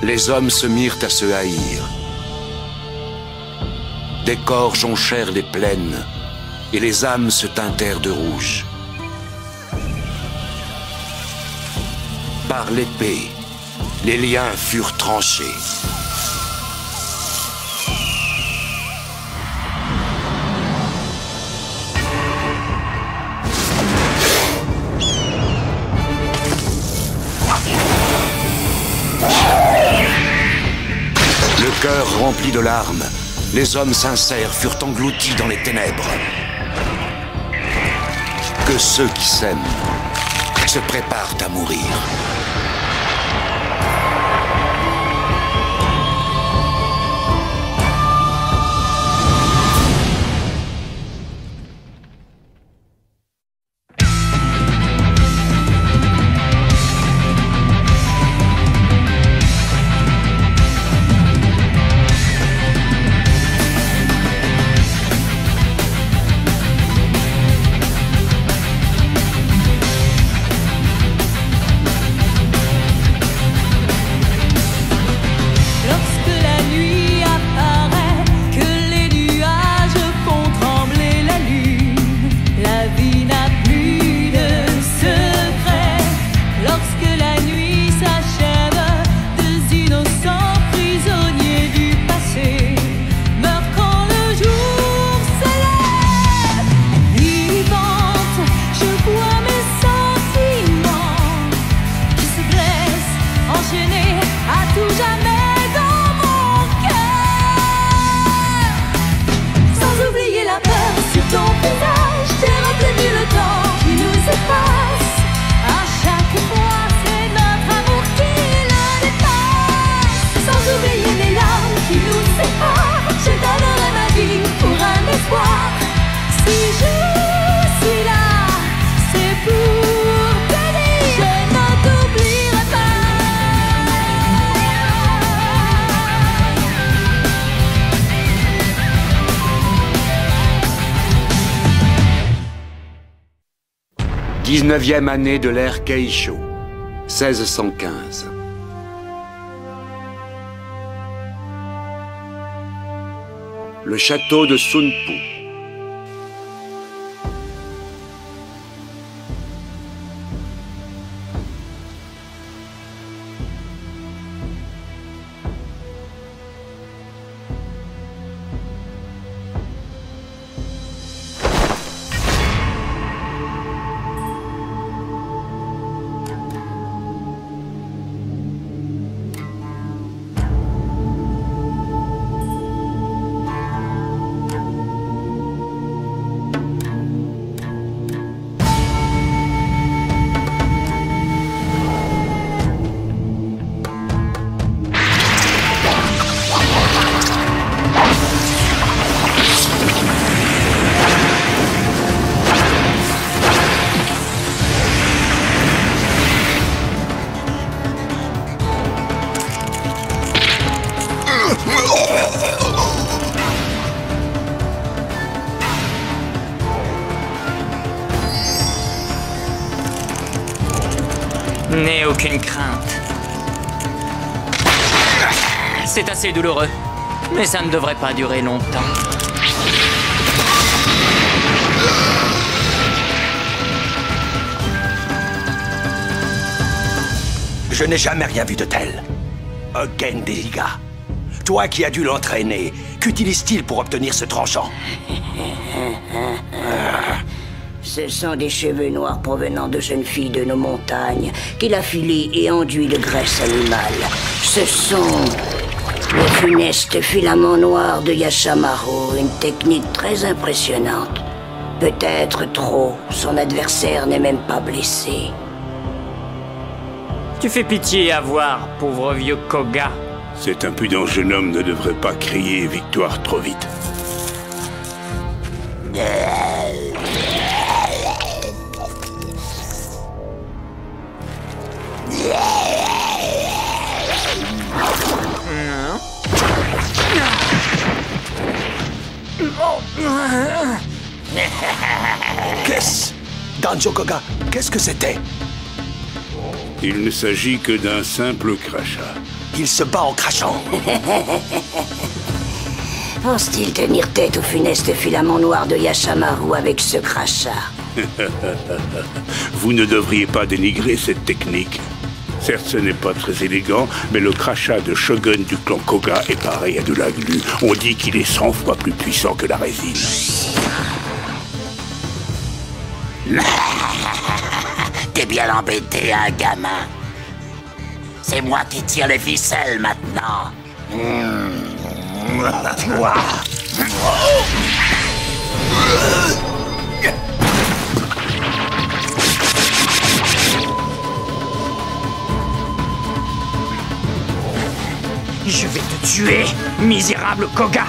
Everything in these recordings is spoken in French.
les hommes se mirent à se haïr. Des corps jonchèrent les plaines, et les âmes se teintèrent de rouge. Par l'épée, les liens furent tranchés. Le cœur rempli de larmes, les hommes sincères furent engloutis dans les ténèbres. Que ceux qui s'aiment se préparent à mourir. Dix-neuvième année de l'ère Keisho, 1615. Le château de Sunpu. N'aie aucune crainte. C'est assez douloureux, mais ça ne devrait pas durer longtemps. Je n'ai jamais rien vu de tel. Ogen Deliga. Toi qui as dû l'entraîner, qu'utilise-t-il pour obtenir ce tranchant? Ce sont des cheveux noirs provenant de jeunes filles de nos montagnes qu'il a filés et enduits de graisse animale. Ce sont les funestes filaments noirs de Yashamaru, une technique très impressionnante. Peut-être trop, son adversaire n'est même pas blessé. Tu fais pitié à voir, pauvre vieux Koga. Cet impudent jeune homme ne devrait pas crier victoire trop vite. Qu'est-ce... Danjo Koga, qu'est-ce que c'était? Il ne s'agit que d'un simple crachat. Il se bat en crachant. Pense-t-il tenir tête au funeste filament noir de Yashamaru avec ce crachat? Vous ne devriez pas dénigrer cette technique. Certes, ce n'est pas très élégant, mais le crachat de Shogun du clan Koga est pareil à de la glu. On dit qu'il est 100 fois plus puissant que la résine. T'es bien embêté, hein, gamin? C'est moi qui tire les ficelles maintenant. Je vais te tuer, misérable Koga.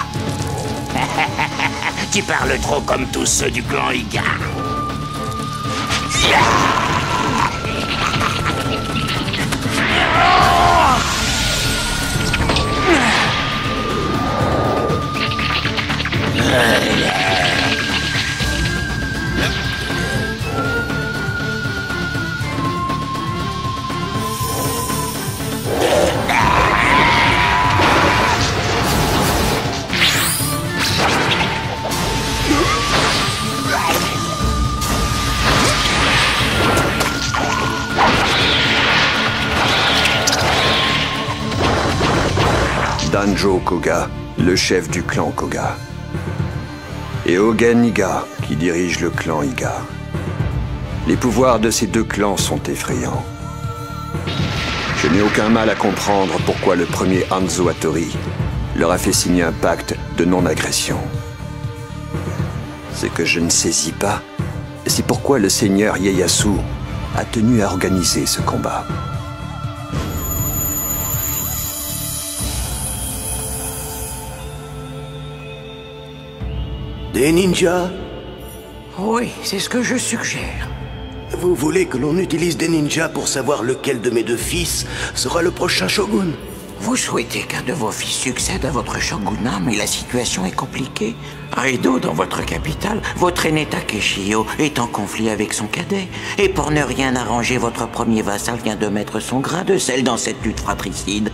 Tu parles trop comme tous ceux du clan Iga. Danjo Koga, le chef du clan Koga. Et Ogen Iga, qui dirige le clan Iga. Les pouvoirs de ces deux clans sont effrayants. Je n'ai aucun mal à comprendre pourquoi le premier Hanzo Hattori leur a fait signer un pacte de non-agression. Ce que je ne saisis pas, c'est pourquoi le seigneur Ieyasu a tenu à organiser ce combat. Des ninjas? Oui, c'est ce que je suggère. Vous voulez que l'on utilise des ninjas pour savoir lequel de mes deux fils sera le prochain shogun? Vous souhaitez qu'un de vos fils succède à votre shogunat, mais la situation est compliquée. À Edo, dans votre capitale, votre aîné Takeshio est en conflit avec son cadet. Et pour ne rien arranger, votre premier vassal vient de mettre son grain de sel dans cette lutte fratricide.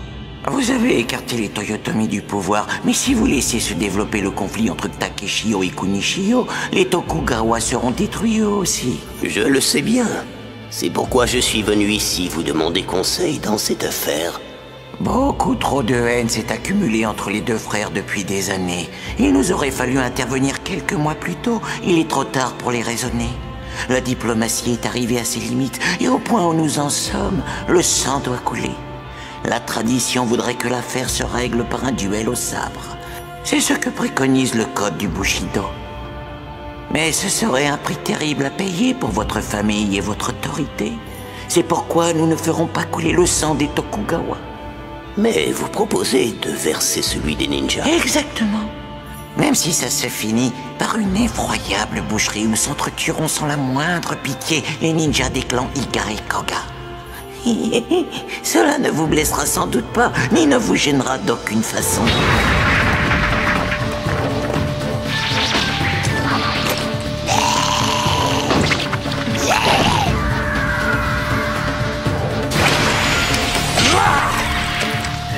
Vous avez écarté les Toyotomi du pouvoir, mais si vous laissez se développer le conflit entre Takeshio et Kunishio, les Tokugawa seront détruits eux aussi. Je le sais bien. C'est pourquoi je suis venu ici vous demander conseil dans cette affaire. Beaucoup trop de haine s'est accumulée entre les deux frères depuis des années. Il nous aurait fallu intervenir quelques mois plus tôt. Il est trop tard pour les raisonner. La diplomatie est arrivée à ses limites, et au point où nous en sommes, le sang doit couler. La tradition voudrait que l'affaire se règle par un duel au sabre. C'est ce que préconise le code du Bushido. Mais ce serait un prix terrible à payer pour votre famille et votre autorité. C'est pourquoi nous ne ferons pas couler le sang des Tokugawa. Mais vous proposez de verser celui des ninjas? Exactement. Même si ça se finit par une effroyable boucherie où s'entretueront sans la moindre pitié les ninjas des clans Iga et Koga. Cela ne vous blessera sans doute pas, ni ne vous gênera d'aucune façon.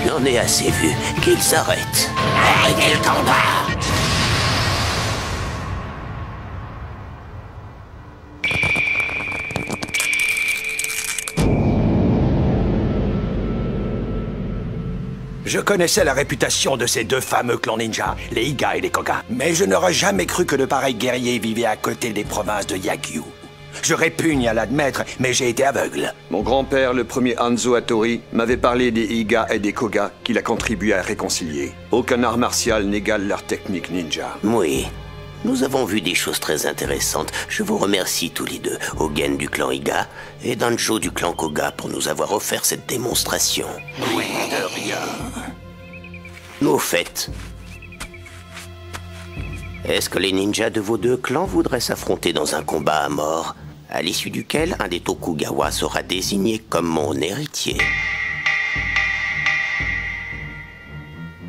J'en ai assez vu. Qu'ils s'arrêtent. Arrêtez le combat! Je connaissais la réputation de ces deux fameux clans ninja, les Iga et les Koga. Mais je n'aurais jamais cru que de pareils guerriers vivaient à côté des provinces de Yagyu. Je répugne à l'admettre, mais j'ai été aveugle. Mon grand-père, le premier Hanzo Hattori, m'avait parlé des Iga et des Koga qu'il a contribué à réconcilier. Aucun art martial n'égale leur technique ninja. Oui. Nous avons vu des choses très intéressantes. Je vous remercie tous les deux, Ogen du clan Iga et Danjo du clan Koga, pour nous avoir offert cette démonstration. Oui, de rien. Au fait, est-ce que les ninjas de vos deux clans voudraient s'affronter dans un combat à mort, à l'issue duquel un des Tokugawa sera désigné comme mon héritier?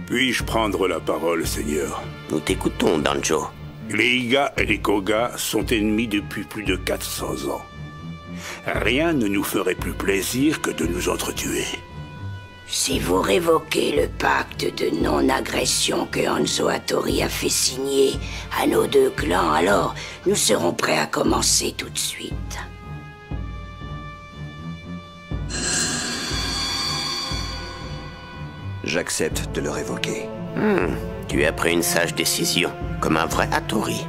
Puis-je prendre la parole, Seigneur? Nous t'écoutons, Danjo. Les Iga et les Koga sont ennemis depuis plus de 400 ans. Rien ne nous ferait plus plaisir que de nous entretuer. Si vous révoquez le pacte de non-agression que Hanzo Hattori a fait signer à nos deux clans, alors nous serons prêts à commencer tout de suite. J'accepte de le révoquer. Tu as pris une sage décision, comme un vrai Hattori.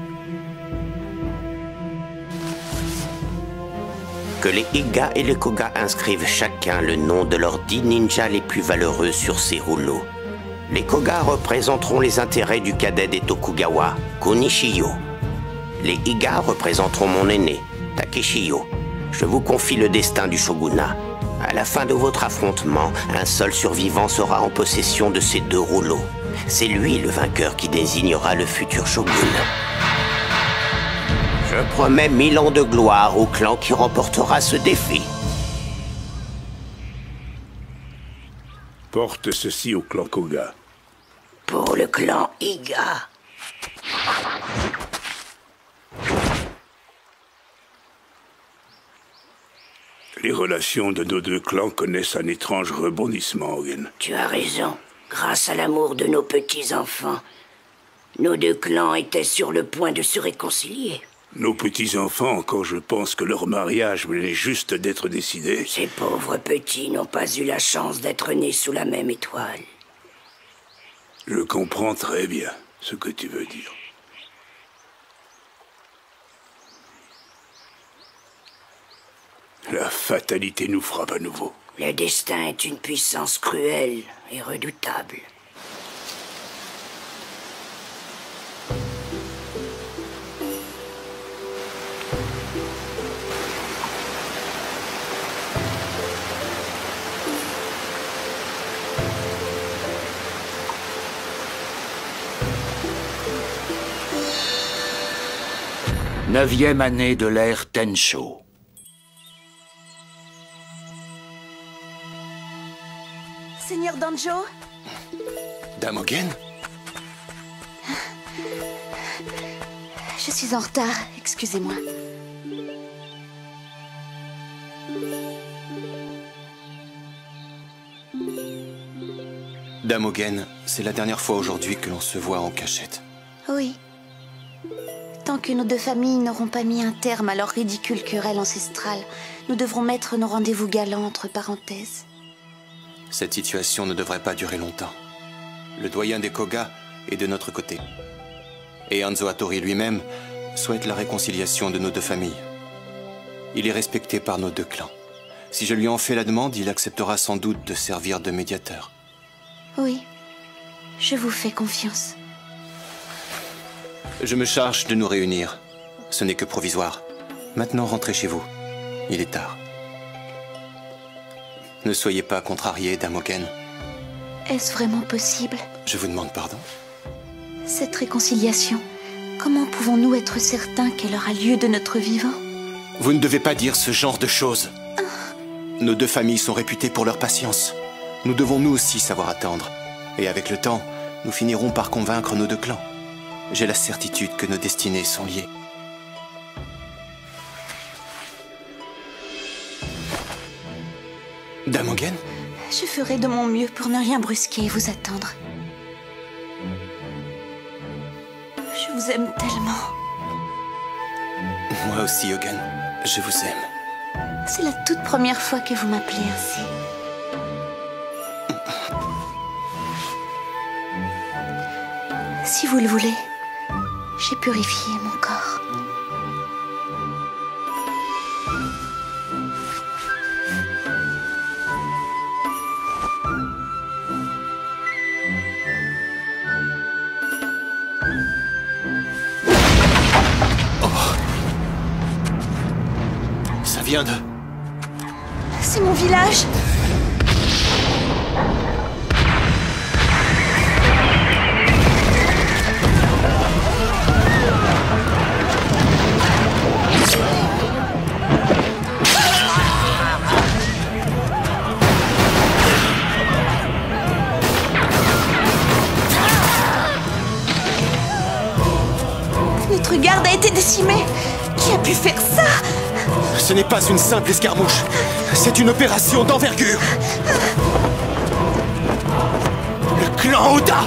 Que les Iga et les Koga inscrivent chacun le nom de leurs 10 ninjas les plus valeureux sur ces rouleaux. Les Koga représenteront les intérêts du cadet des Tokugawa, Kunishiyo. Les Iga représenteront mon aîné, Takeshiyo. Je vous confie le destin du shogunat. À la fin de votre affrontement, un seul survivant sera en possession de ces 2 rouleaux. C'est lui le vainqueur qui désignera le futur shogun. Je promets 1000 ans de gloire au clan qui remportera ce défi. Porte ceci au clan Koga. Pour le clan Iga. Les relations de nos 2 clans connaissent un étrange rebondissement, Ogen. Tu as raison. Grâce à l'amour de nos petits-enfants, nos 2 clans étaient sur le point de se réconcilier. Nos petits-enfants, quand je pense que leur mariage venait juste d'être décidé... Ces pauvres petits n'ont pas eu la chance d'être nés sous la même étoile. Je comprends très bien ce que tu veux dire. La fatalité nous frappe à nouveau. Le destin est une puissance cruelle et redoutable. Neuvième année de l'ère Tensho. Seigneur Danjo? Damogen? Je suis en retard, excusez-moi. Damogen, c'est la dernière fois aujourd'hui que l'on se voit en cachette. Oui. Tant que nos 2 familles n'auront pas mis un terme à leur ridicule querelle ancestrale, nous devrons mettre nos rendez-vous galants entre parenthèses. Cette situation ne devrait pas durer longtemps. Le doyen des Koga est de notre côté. Et Hanzo Hattori lui-même souhaite la réconciliation de nos 2 familles. Il est respecté par nos 2 clans. Si je lui en fais la demande, il acceptera sans doute de servir de médiateur. Oui, je vous fais confiance. Je me charge de nous réunir. Ce n'est que provisoire. Maintenant, rentrez chez vous. Il est tard. Ne soyez pas contrarié, Damogen. Est-ce vraiment possible? Je vous demande pardon. Cette réconciliation, comment pouvons-nous être certains qu'elle aura lieu de notre vivant? Vous ne devez pas dire ce genre de choses. Nos 2 familles sont réputées pour leur patience. Nous devons nous aussi savoir attendre. Et avec le temps, nous finirons par convaincre nos 2 clans. J'ai la certitude que nos destinées sont liées. Damogen? Je ferai de mon mieux pour ne rien brusquer et vous attendre. Je vous aime tellement. Moi aussi, Ogen. Je vous aime. C'est la toute première fois que vous m'appelez ainsi. Si vous le voulez, j'ai purifié mon corps. Ça vient de... C'est mon village! Notre garde a été décimée! Qui a pu faire ça? Ce n'est pas une simple escarmouche. C'est une opération d'envergure. clan Oda!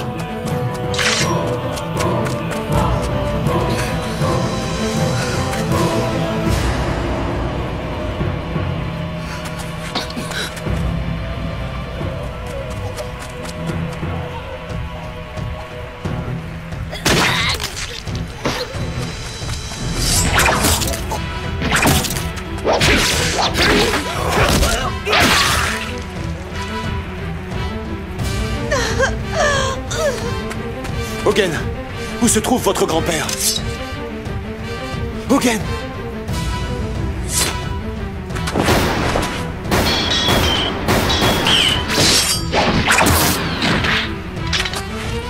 Hogen, où se trouve votre grand-père? Hogen!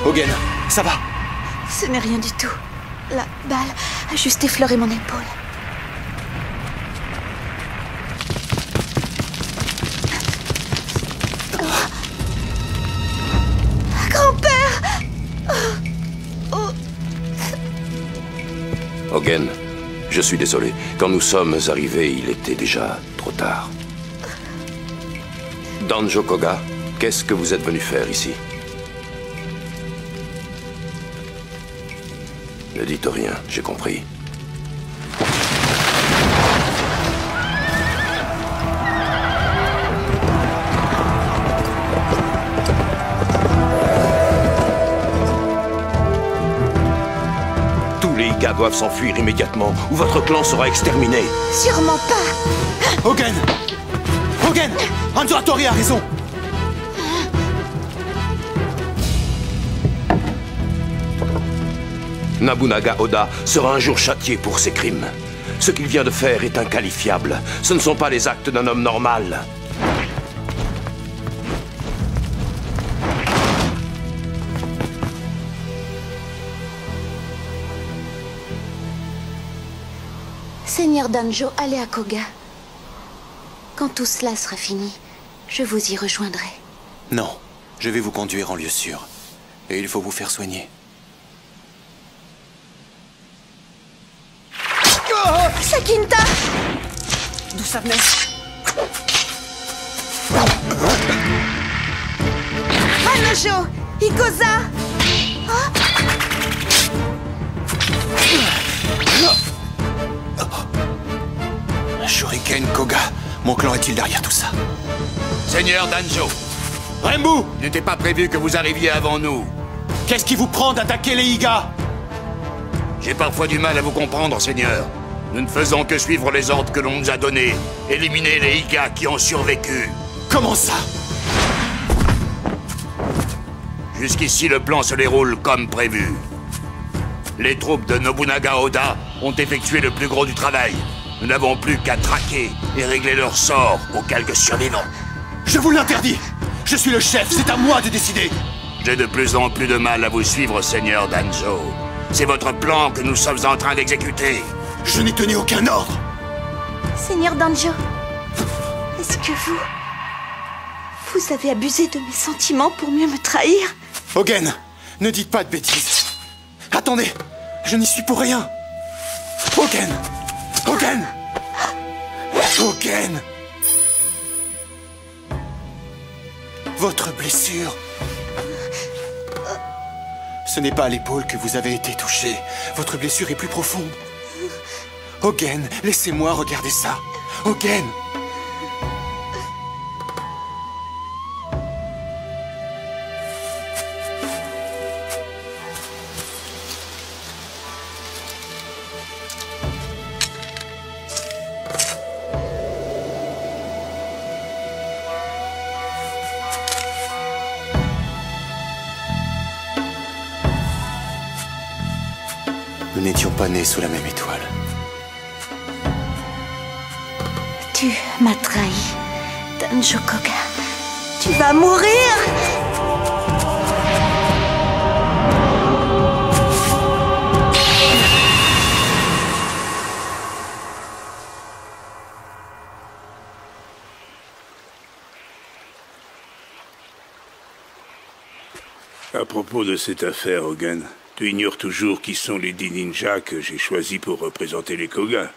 Hogen, ça va? Ce n'est rien du tout. La balle a juste effleuré mon épaule. Hogen, je suis désolé. Quand nous sommes arrivés, il était déjà trop tard. Danjo Koga, qu'est-ce que vous êtes venu faire ici? Ne dites rien, j'ai compris. Tous les Iga doivent s'enfuir immédiatement, ou votre clan sera exterminé. Sûrement pas. Hogen! Hogen! Hanzo Hattori a raison! Nobunaga Oda sera un jour châtié pour ses crimes. Ce qu'il vient de faire est inqualifiable. Ce ne sont pas les actes d'un homme normal. Seigneur Danjo, allez à Koga. Quand tout cela sera fini, je vous y rejoindrai. Non, je vais vous conduire en lieu sûr. Et il faut vous faire soigner. Sakinta! D'où ça venait? Hanojo! Ikoza! Shuriken Koga, mon clan est-il derrière tout ça? Seigneur Danjo, Rembu! il n'était pas prévu que vous arriviez avant nous. Qu'est-ce qui vous prend d'attaquer les Iga? J'ai parfois du mal à vous comprendre, Seigneur. Nous ne faisons que suivre les ordres que l'on nous a donnés. Éliminer les Iga qui ont survécu. Comment ça? Jusqu'ici, le plan se déroule comme prévu. Les troupes de Nobunaga Oda ont effectué le plus gros du travail. Nous n'avons plus qu'à traquer et régler leur sort aux quelques survivants. Je vous l'interdis! Je suis le chef, c'est à moi de décider! J'ai de plus en plus de mal à vous suivre, Seigneur Danjo. C'est votre plan que nous sommes en train d'exécuter. Je n'ai tenu aucun ordre! Seigneur Danjo, est-ce que vous avez abusé de mes sentiments pour mieux me trahir? Hogen, ne dites pas de bêtises. Attendez, je n'y suis pour rien. Hogen! Hogen! Hogen! Votre blessure... Ce n'est pas à l'épaule que vous avez été touché. Votre blessure est plus profonde. Hogen, laissez-moi regarder ça. Hogen! Nous n'étions pas nés sous la même étoile. Tu m'as trahi, Danjo Koga. Tu vas mourir! À propos de cette affaire, Hogen, tu ignores toujours qui sont les 10 ninjas que j'ai choisis pour représenter les Koga.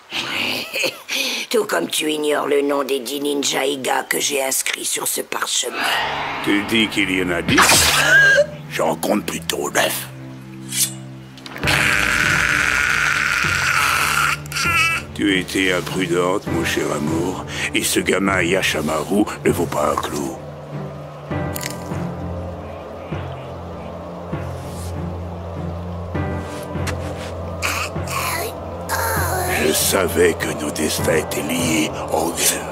Tout comme tu ignores le nom des 10 ninjas Iga que j'ai inscrits sur ce parchemin. Tu dis qu'il y en a 10? J'en compte plutôt 9. Tu étais imprudente, mon cher amour, et ce gamin Yashamaru ne vaut pas un clou. Je savais que nos destins étaient liés, Hogan.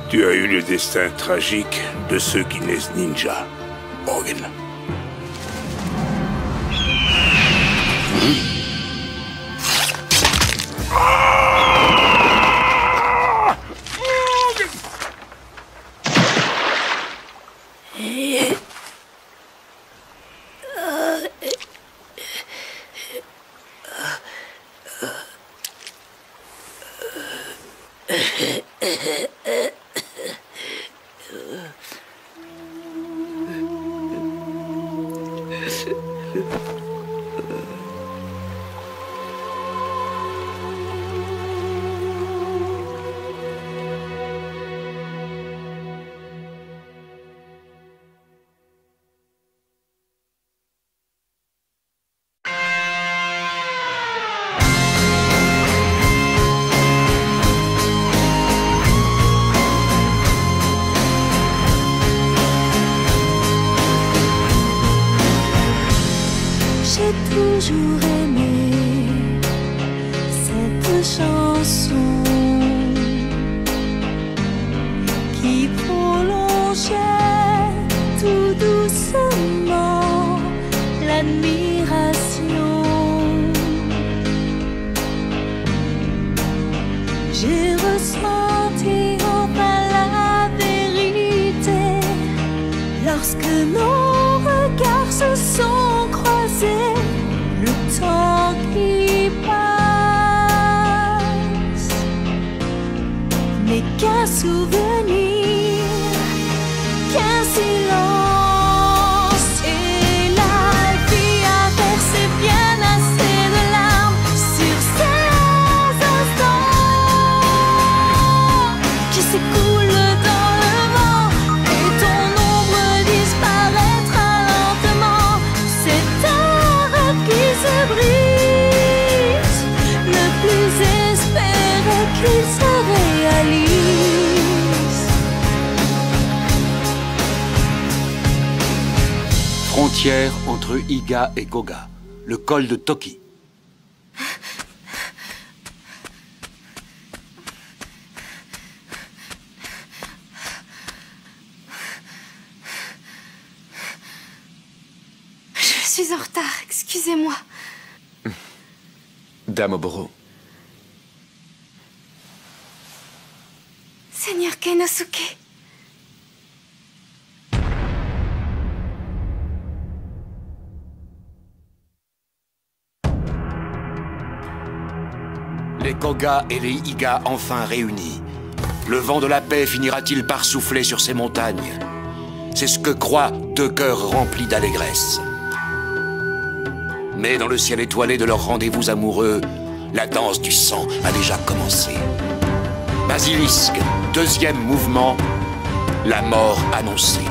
Tu as eu le destin tragique de ceux qui naissent ninja, Hogan. J'ai toujours aimé cette chanson qui prolongeait tout doucement l'admiration. J'ai ressenti enfin la vérité lorsque nos regards se sont croisés. Le temps qui passe n'est qu'un souvenir, qu'un silence. Et la vie a versé bien assez de larmes sur ces instants qui s'écoulent dans le vent, et ton ombre disparaîtra lentement. C'est un rêve qui se brise, ne plus espérer qu'il se réalise. Frontière entre Iga et Koga, le col de Toki. Je suis en retard, excusez-moi. Dame Oboro. Seigneur Kenosuke. Les Koga et les Iga enfin réunis. Le vent de la paix finira-t-il par souffler sur ces montagnes? C'est ce que croient deux cœurs remplis d'allégresse. Mais dans le ciel étoilé de leur rendez-vous amoureux, la danse du sang a déjà commencé. Basilisque, deuxième mouvement, la mort annoncée.